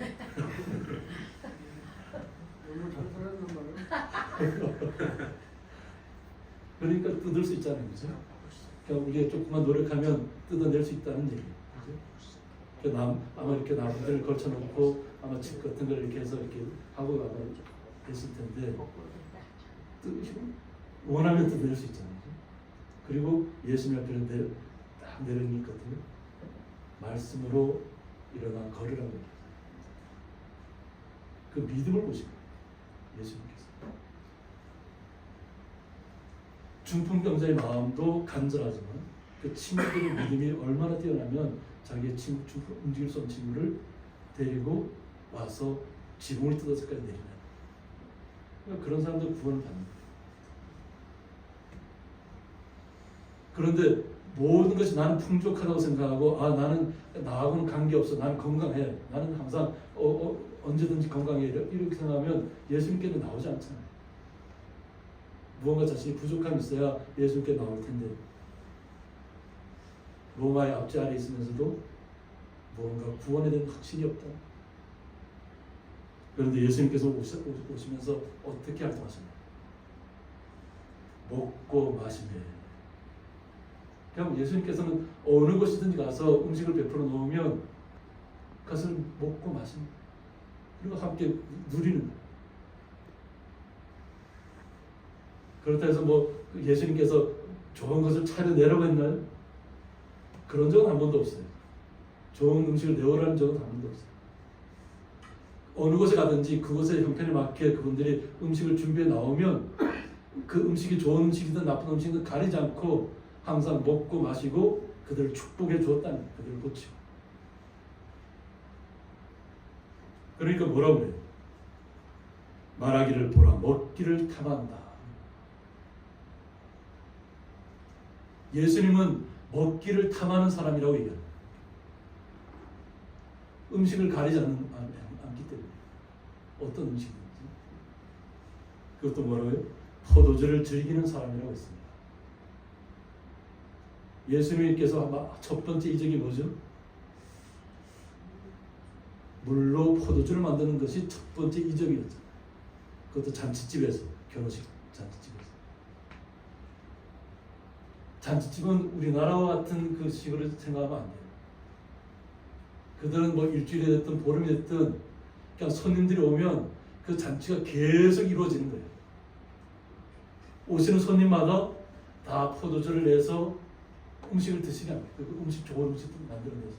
너무 잘 살았나 봐요. 그러니까 뜯을 수 있잖아요, 그죠? 그러니까 우리가 조금만 노력하면 뜯어낼 수 있다는 얘기예요, 그죠? 그러니까 아마 이렇게 나무들을 걸쳐놓고 아마 집 같은 걸 이렇게 해서 이렇게 하고 아마 했을 텐데 원하면 뜯어낼 수 있잖아요, 그죠? 그리고 예수님 앞에 딱 내려놓거든요. 말씀으로 일어나 걸으라고 얘기해요. 그 믿음을 보시고 예수님께서 중풍병자의 마음도 간절하지만 그 친구들의 믿음이 얼마나 뛰어나면 자기의 중풍 움직일 수 없는 친구를 데리고 와서 지붕을 뜯어서까지 내리는 그러니까 그런 사람들 구원을 받는 거예요. 그런데 모든 것이 나는 풍족하다고 생각하고 나는 나하고는 관계없어. 나는 건강해. 나는 항상 언제든지 건강해. 이렇게 생각하면 예수님께는 나오지 않잖아요. 무언가 자신이 부족함이 있어야 예수님께 나올 텐데 로마의 압제 아래 있으면서도 뭔가 구원에 대한 확신이 없다. 그런데 예수님께서 오시면서 어떻게 활동하셨나요? 먹고 마시며. 그냥 예수님께서는 어느 곳이든지 가서 음식을 베풀어 놓으면 그것을 먹고 마십니다. 그리고 함께 누리는 거예요. 그렇다 해서 뭐 예수님께서 좋은 것을 차려내라고 했나요? 그런 적은 한 번도 없어요. 좋은 음식을 내오라는 적은 한 번도 없어요. 어느 곳에 가든지 그곳의 형편에 맞게 그분들이 음식을 준비해 나오면 그 음식이 좋은 음식이든 나쁜 음식이든 가리지 않고 항상 먹고 마시고 그들을 축복해 주었다는 거예요. 그들을 고치고. 그러니까 뭐라고 그래요? 말하기를 보라 먹기를 탐한다. 예수님은 먹기를 탐하는 사람이라고 얘기합니다. 음식을 가리지 않기 때문에 어떤 음식인지. 그것도 뭐라고요? 포도주를 즐기는 사람이라고 했습니다. 예수님께서 아마 첫 번째 이적이 뭐죠? 물로 포도주를 만드는 것이 첫 번째 이적이었죠. 그것도 잔치집에서, 결혼식 잔치집에서. 잔치집은 우리나라와 같은 그 식으로 생각하면 안 돼요. 그들은 뭐 일주일이 됐든 보름이 됐든 그냥 손님들이 오면 그 잔치가 계속 이루어지는 거예요. 오시는 손님마다 다 포도주를 내서 음식을 드시게 합니다. 그 음식 좋은 음식도 만들어내서.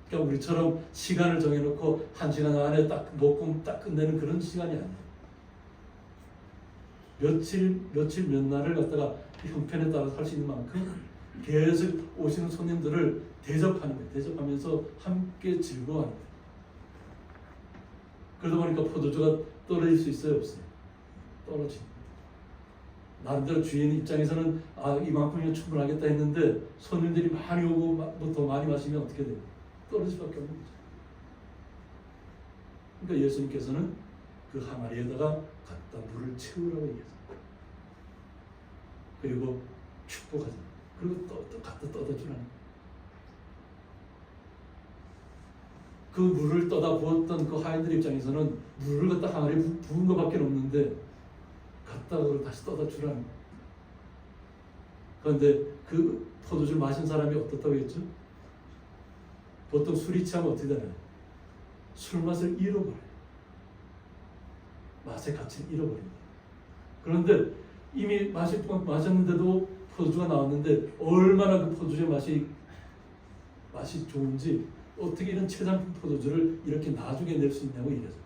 그러니까 우리처럼 시간을 정해놓고 1시간 안에 딱 먹고 딱 끝내는 그런 시간이 아니에요. 며칠 몇 날을 갖다가 형편에 따라서 할 수 있는 만큼 계속 오시는 손님들을 대접하는 거예요. 대접하면서 함께 즐거워하는 거예요. 그러다 보니까 포도주가 떨어질 수 있어요? 없어요? 떨어집니다. 나름대로 주인 입장에서는 이만큼이면 충분하겠다 했는데 손님들이 많이 오고 뭐 더 많이 마시면 어떻게 돼요? 떨어질 수밖에 없는 거죠. 그러니까 예수님께서는 그 항아리에다가 갖다 물을 채우라고 얘기했어요. 그리고 축복하잖아요. 그리고 또 갖다 떠다 주라는 거예요. 그 물을 떠다 부었던 그 하인들 입장에서는 물을 갖다 항아리에 부은 것밖에 없는데 갖다 그걸 다시 떠다 주라는 거예요. 그런데 그 포도주를 마신 사람이 어떻다고 했죠? 보통 술이 취하면 어떻게 되나요? 술 맛을 잃어버려요. 맛의 가치를 잃어버립니다. 그런데 이미 마실 동안 마셨는데도 포도주가 나왔는데 얼마나 그 포도주의 맛이 좋은지 어떻게 이런 최상품 포도주를 이렇게 나중에 낼 수 있냐고 얘기하죠.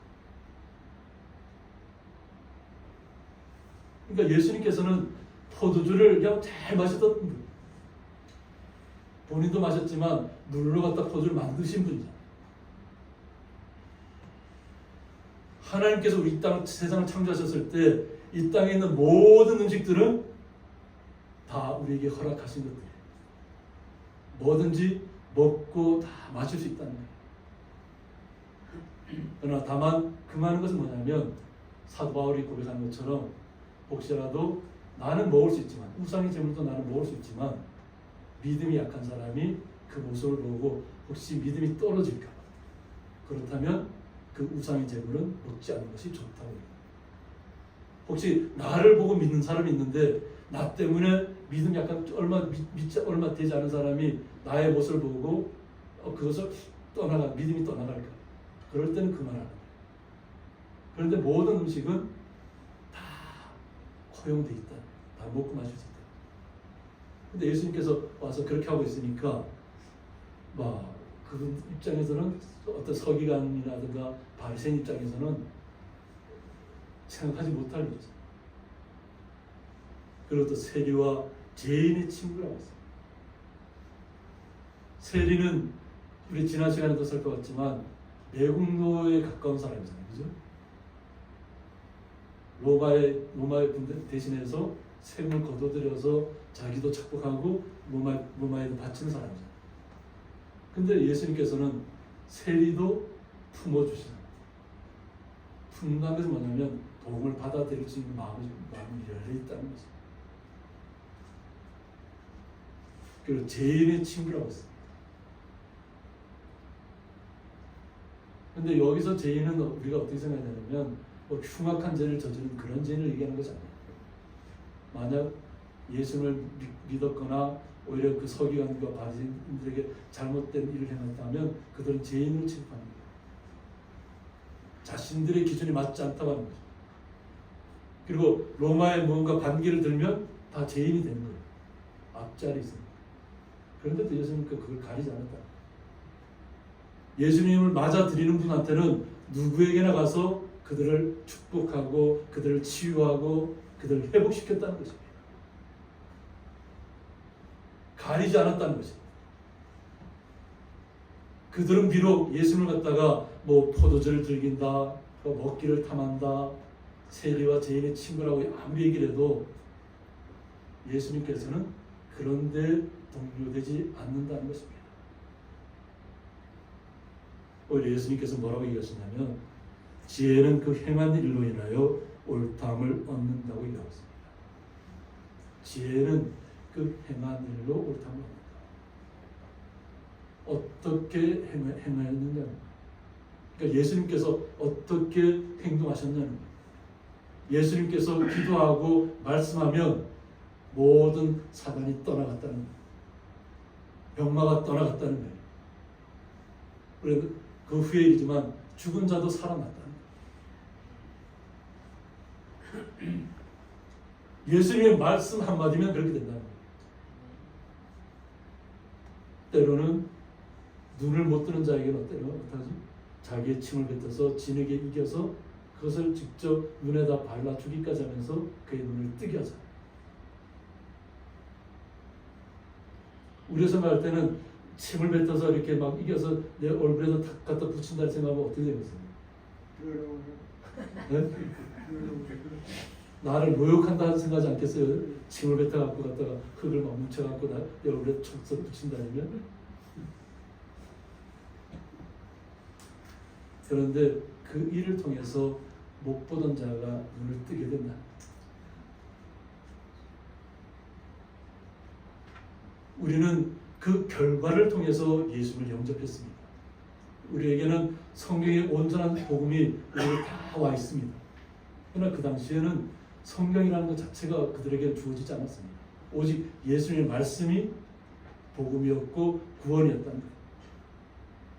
그러니까 예수님께서는 포도주를 그냥 잘 마셨던 분. 본인도 마셨지만 물로 갖다 포도주를 만드신 분이잖아요. 하나님께서 우리 땅 세상을 창조하셨을 때 이 땅에 있는 모든 음식들은 다 우리에게 허락하신 것들이에요. 뭐든지 먹고 다 마실 수 있다는 거예요. 그러나 다만 그 많은 것은 뭐냐면 사도 바울이 고백한 것처럼 혹시라도 나는 먹을 수 있지만 우상의 제물도 나는 먹을 수 있지만 믿음이 약한 사람이 그 모습을 보고 혹시 믿음이 떨어질까 봐 그렇다면 그 우상의 제물은 먹지 않는 것이 좋다고 합니다. 혹시 나를 보고 믿는 사람이 있는데 나 때문에 믿음 약간 얼마 되지 않은 사람이 나의 모습을 보고 그것을 믿음이 떠나갈까? 그럴 때는 그만하는 거예요. 그런데 모든 음식은 다 허용돼 있다. 다 먹고 마실 수 있다. 근데 예수님께서 와서 그렇게 하고 있으니까 그분 입장에서는 어떤 서기관이라든가 바리새인 입장에서는 생각하지 못할 일이죠. 그리고 또 세리와 죄인의 친구라고 했어요. 세리는 우리 지난 시간에도 살펴봤지만 매국노에 가까운 사람이잖아요. 그죠? 로마의 군대 대신해서 세금을 거둬들여서 자기도 착복하고 로마에도 바치는 사람이잖아요. 근데 예수님께서는 세리도 품어주시잖아요. 품는다는 것은 뭐냐면 도움을 받아들일 수 있는 마음이 열려 있다는 거죠. 그리고 죄인의 친구라고 했습니다. 근데 여기서 죄인은 우리가 어떻게 생각하냐면 뭐 흉악한 죄를 저지른 그런 죄인을 얘기하는 것이 아니에요. 만약 예수를 믿었거나 오히려 그 서기관과 바리새인들에게 잘못된 일을 행했다면 그들은 죄인으로 취급하는 거예요. 자신들의 기준이 맞지 않다고 하는 거죠. 그리고 로마에 무언가 반기를 들면 다 죄인이 되는 거예요. 앞자리 있습니다. 그런데도 예수님은 그걸 가리지 않았다. 예수님을 맞아들이는 분한테는 누구에게나 가서 그들을 축복하고 그들을 치유하고 그들을 회복시켰다는 것입니다. 가리지 않았다는 것입니다. 그들은 비록 예수님을 갖다가 뭐 포도주를 즐긴다, 먹기를 탐한다, 세리와 죄인의 친구라고 아무리 얘기를 해도 예수님께서는 그런데 동요되지 않는다는 것입니다. 오히려 예수님께서 뭐라고 얘기하셨냐면 지혜는 그 행한 일로 인하여 옳다함을 얻는다고 얘기하셨습니다. 지혜는 그 행한 일로 옳다함을 얻는다. 어떻게 행하였느냐? 그러니까 예수님께서 어떻게 행동하셨냐는 거예요. 예수님께서 기도하고 말씀하면 모든 사단이 떠나갔다는 거예요. 병마가 떠나갔다는 거예요. 그래서 그 후에 일이지만 죽은 자도 살아났다는 거예요. 예수님의 말씀 한마디면 그렇게 된다는 거예요. 때로는 눈을 못 뜨는 자에게는 어떡하지? 자기의 침을 뱉어서 진에게 이겨서 그것을 직접 눈에다 발라 주기까지 하면서 그의 눈을 뜨게 하자. 우리가 생각할 때는 침을 뱉어서 이렇게 막 이겨서 내 얼굴에다 탁 갖다 붙인다 생각하면 어떻게 되겠어요? 네? 나를 모욕한다 생각하지 않겠어요? 침을 뱉어갖고 갖다가 흙을 막 뭉쳐갖고 내 얼굴에 촉서 붙인다면? 그런데 그 일을 통해서 못 보던 자가 눈을 뜨게 된다. 우리는 그 결과를 통해서 예수를 영접했습니다. 우리에게는 성경의 온전한 복음이 우리에게 다 와 있습니다. 그러나 그 당시에는 성경이라는 것 자체가 그들에게 주어지지 않았습니다. 오직 예수님의 말씀이 복음이었고 구원이었다는 거예요.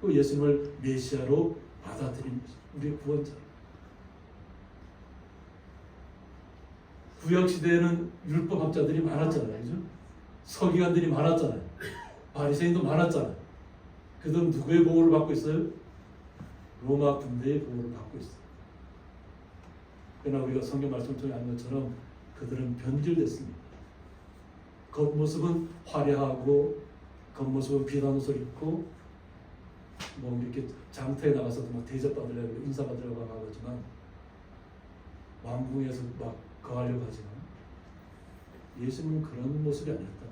그 예수님을 메시아로 받아들인 것입니다. 우리의 구원자. 구약시대에는 율법학자들이 많았잖아요. 그죠? 서기관들이 많았잖아요. 바리새인도 많았잖아요. 그들은 누구의 보호를 받고 있어요? 로마 군대의 보호를 받고 있어요. 그러나 우리가 성경 말씀을 통해 아는 것처럼 그들은 변질됐습니다. 겉모습은 화려하고 겉모습은 비단 옷을 입고 뭐 이렇게 장터에 나가서도 막 대접받으려고 인사받으려고 하지만 왕궁에서 막 거하려고 하지만 예수님은 그런 모습이 아니었다.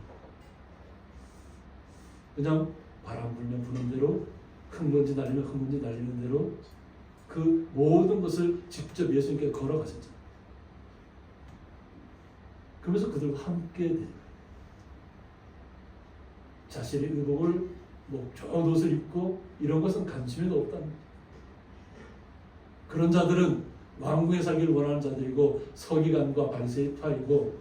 그냥 바람 불면 부는 대로 흙먼지 날리면 흙먼지 날리는 대로 그 모든 것을 직접 예수님께 걸어가셨죠. 그러면서 그들과 함께 돼요. 자신의 의복을 뭐 좋은 옷을 입고 이런 것은 관심에도 없다는 거죠. 그런 자들은 왕궁에 살기를 원하는 자들이고 서기관과 바리새인 파이고,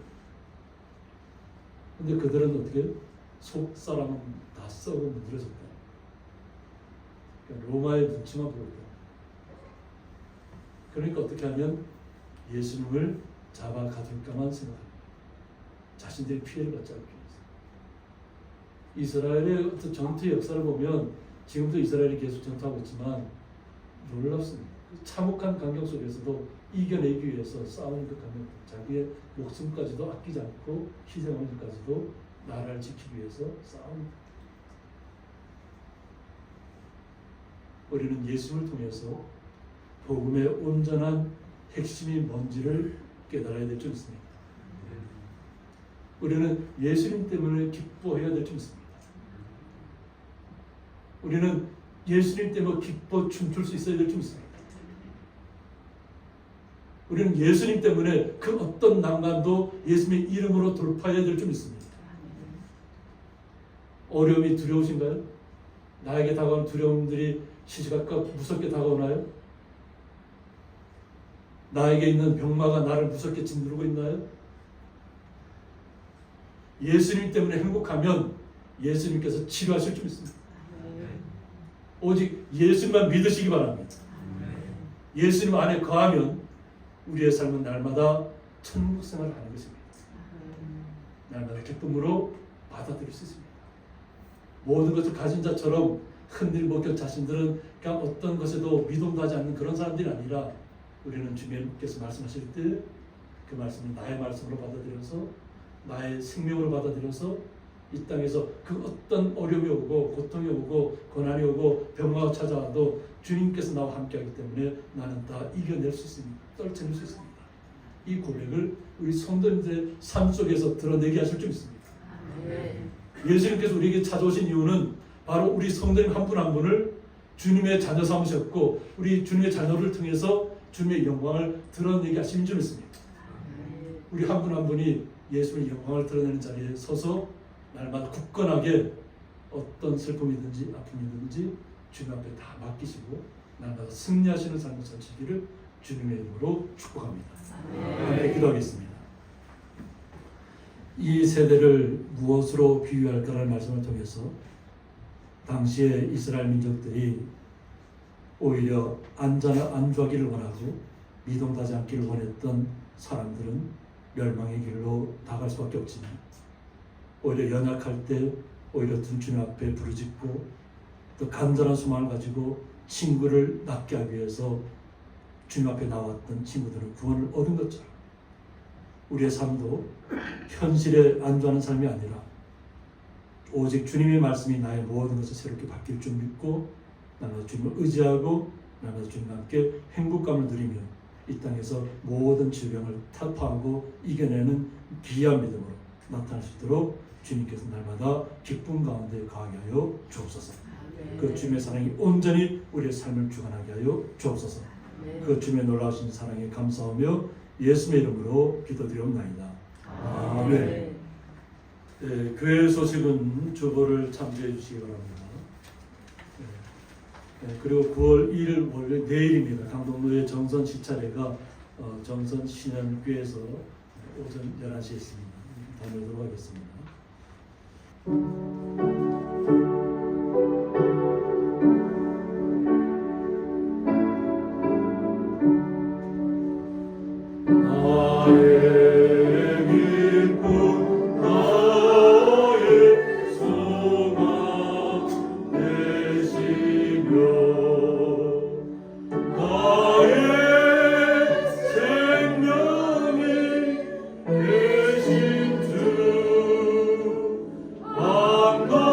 근데 그들은 어떻게 속 사람은 다 썩어 문드러졌다. 그러니까 로마의 눈치만 보였다. 그러니까 어떻게 하면 예수님을 잡아 가둘까만 생각합니다. 자신들이 피해를 받지 않기 위해서. 이스라엘의 어떤 전투의 역사를 보면 지금도 이스라엘이 계속 전투하고 있지만 놀랍습니다. 참혹한 강경 속에서도 이겨내기 위해서 싸우는 그 강경, 자기의 목숨까지도 아끼지 않고 희생하면서까지도 나라를 지키기 위해서 싸웁니다. 우리는 예수님을 통해서 복음의 온전한 핵심이 뭔지를 깨달아야 될 줄 믿습니다. 우리는 예수님 때문에 기뻐해야 될 줄 믿습니다. 우리는 예수님 때문에 기뻐 춤출 수 있어야 될 줄 믿습니다. 우리는 예수님 때문에 그 어떤 난관도 예수님의 이름으로 돌파해야 될 줄 믿습니다. 어려움이 두려우신가요? 나에게 다가오는 두려움들이 시시각각 무섭게 다가오나요? 나에게 있는 병마가 나를 무섭게 짓누르고 있나요? 예수님 때문에 행복하면 예수님께서 치료하실 줄 믿습니다. 오직 예수님만 믿으시기 바랍니다. 예수님 안에 거하면 우리의 삶은 날마다 천국 생활을 하는 것입니다. 날마다 기쁨으로 받아들일 수 있습니다. 모든 것을 가진 자처럼 흔들 못할 자신들은 그냥 어떤 것에도 미동도 하지 않는 그런 사람들이 아니라 우리는 주님께서 말씀하실 때 그 말씀을 나의 말씀으로 받아들여서 나의 생명으로 받아들여서 이 땅에서 그 어떤 어려움이 오고 고통이 오고 고난이 오고 병마가 찾아와도 주님께서 나와 함께하기 때문에 나는 다 이겨낼 수 있습니다. 떨쳐낼 수 있습니다. 이 고백을 우리 성도님들의 삶 속에서 드러내게 하실 줄 믿습니다. 예수님께서 우리에게 찾아오신 이유는 바로 우리 성도님 한 분 한 분을 주님의 자녀 삼으셨고 우리 주님의 자녀를 통해서 주님의 영광을 드러내게 하신 줄 믿습니다. 우리 한 분 한 분이 예수님의 영광을 드러내는 자리에 서서 날마다 굳건하게 어떤 슬픔이든지 아픔이든지 주님 앞에 다 맡기시고 날마다 승리하시는 삶을 사시기를 주님의 이름으로 축복합니다. 함께 기도하겠습니다. 이 세대를 무엇으로 비유할까라는 말씀을 통해서 당시에 이스라엘 민족들이 오히려 안주하기를 원하고 미동하지 않기를 원했던 사람들은 멸망의 길로 나갈 수밖에 없지만 오히려 연약할 때 오히려 주님 앞에 부르짖고 또 간절한 소망을 가지고 친구를 낫게 하기 위해서 주님 앞에 나왔던 친구들은 구원을 얻은 것처럼 우리의 삶도 현실에 안주하는 삶이 아니라 오직 주님의 말씀이 나의 모든 것을 새롭게 바뀔 줄 믿고 나는 주님을 의지하고 나는 주님과 함께 행복감을 누리며 이 땅에서 모든 질병을 타파하고 이겨내는 귀한 믿음으로 나타날 수 있도록 주님께서 날마다 기쁨 가운데 거하게 하여 주옵소서. 그 주님의 사랑이 온전히 우리의 삶을 주관하게 하여 주옵소서. 그 주님의 놀라우신 사랑에 감사하며 예수의 이름으로 기도드리옵나이다. 아멘. 네, 교회 소식은 주보를 참조해 주시기 바랍니다. 네, 그리고 9월 2일 원래 내일입니다. 강동로의 정선 시차례가 정선 신현교회에서 오전 11시에 있습니다. 다녀오도록 하겠습니다. 주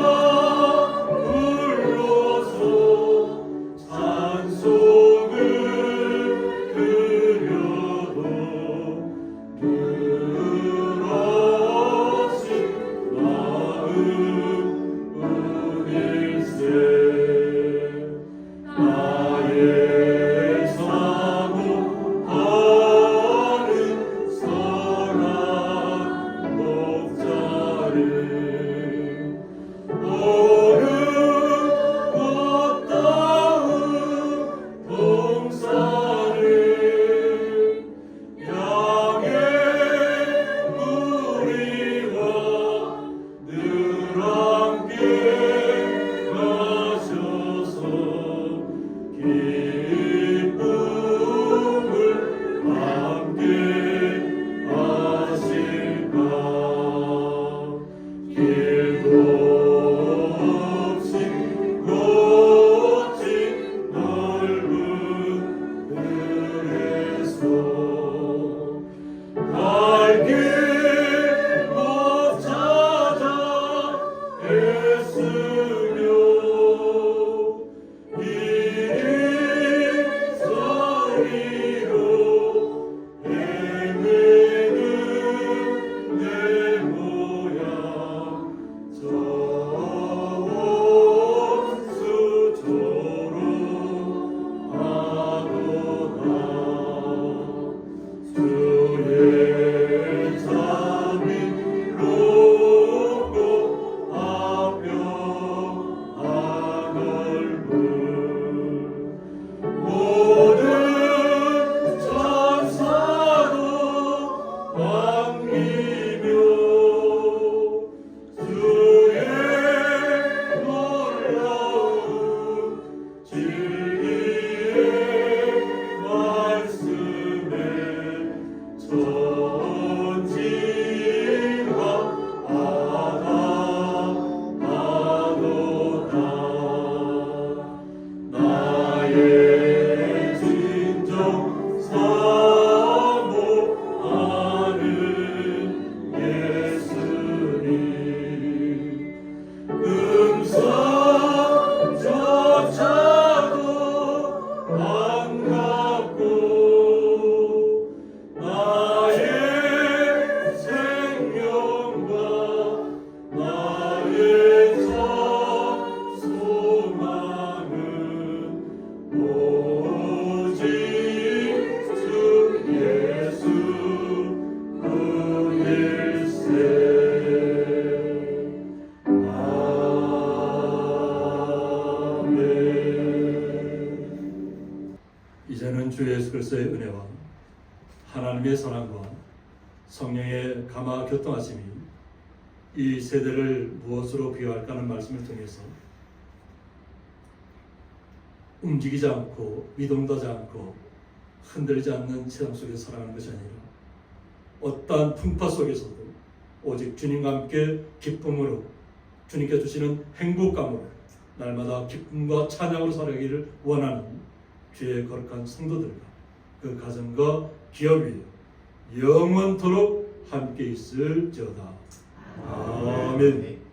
이제는 주 예수 그리스도의 은혜와 하나님의 사랑과 성령의 감화 교통하심이 이 세대를 무엇으로 비유할까 하는 말씀을 통해서 움직이지 않고 미동하지 않고 흔들리지 않는 세상 속에서 살아가는 것이 아니라 어떠한 풍파 속에서도 오직 주님과 함께 기쁨으로 주님께 주시는 행복감으로 날마다 기쁨과 찬양으로 살아가기를 원하는 주의 거룩한 성도들과 그 가정과 기업이 영원토록 함께 있을지어다. 아멘.